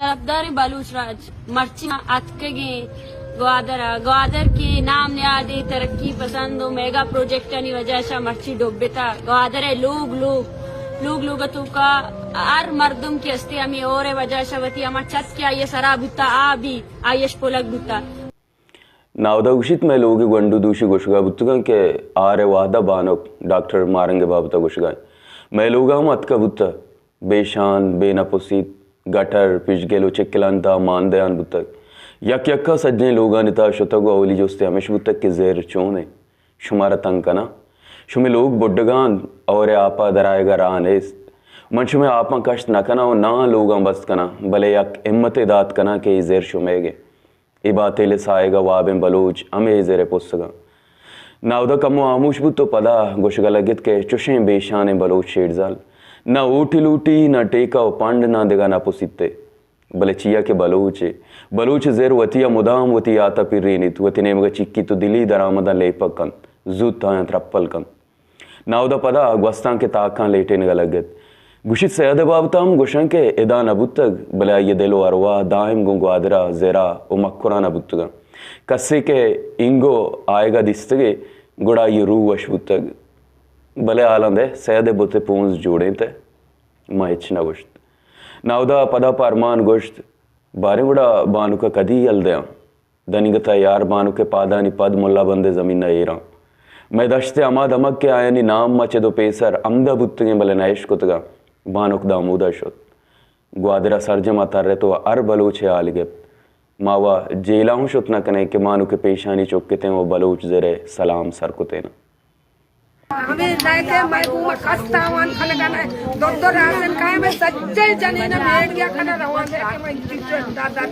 तरफदार बलूच राज मर्ची अतकगे ग्वादर के नाम न्यादी तरक्की पसंद मेगा प्रोजेक्ट की वजह से मर्ची डोबेता ग्वादर लोग तू का हर मर्दम की हस्ती हमें और वजह से वती हमार छत क्या ये सरा बुता आ भी आयश पोलक बुता नावदा उशित में लोग गंडू दूषी गुशगा बुत्तुगा के आरे वादा बानक डॉक्टर मारंगे बाबता गुशगा मैं लोग हम अतका बुत्ता बेशान बेनपुसीत गटर पिछगेलो चिक्कलंता मानदयान बुत्तक यक्का सज्जने लोगानिता शुतगो अवली जोस्ते हमेश बुत्तक के जेर चोने शुमारा तंकना शुमे लोग बुड्डगान और आपा दराएगा रानेस मन शुमे आपा कष्ट न कना और ना लोगा बस्त कना भले यक हिम्मत दात कना के जेर शुमेगे ई बातें ले साएगा वाबें बलोच अमे जेरे पुस्तगा नावदा कमो आमूश बुत्तो पदा गुशगा लगित के चुशें बेशाने बलोच शेरजाल न ऊटी लूटी न टेका पांड ना देगा ना पुसिते भले चिया के बलोच जेर वतिया मुदाम वती आता पिर्रीनित वती नेमगा चिक्की तो दिली दरामदा लेपकन जूता त्रप्पल कन नावदा पदा ग्वस्तां के ताकां लेटे निगलगत गुशित सयद बाबताम गुशन के इदा नबुत्तग भले ये दिलो अरवा दाइम गुंगवादरा जेरा ओ मक्कुरा नबुत्तगा कस्से के इंगो आएगा दिस्तगे गुड़ा ये रू वश बुत्तग भले आलंदे सयद बुते पूंज जोड़े ते माइच न गुश्त नावदा पदा पारमान गुश्त बारे गुड़ा बानु का कदी यल दया दनिगता यार बानु के पादानी पद मुल्ला बंदे जमीन एरा मैं दश्ते अमाद अमक के आयनी नाम मचे दो पेसर अमदा बुत्तगे भले नैश कुतगा बानुक दामूदा शुत ग्वादरा सरजमा तररे तो अर बलोचे आलिगे मावा जेलाहूं शुत न कने के मानु के पेशानी चौकते वो बलोच जरे सलाम सरकुते न हमें लायके महबूब कस्तावान खलगाना दो राजन काय में सच्चे जने ना बैठ गया खना रवा के मैं दादा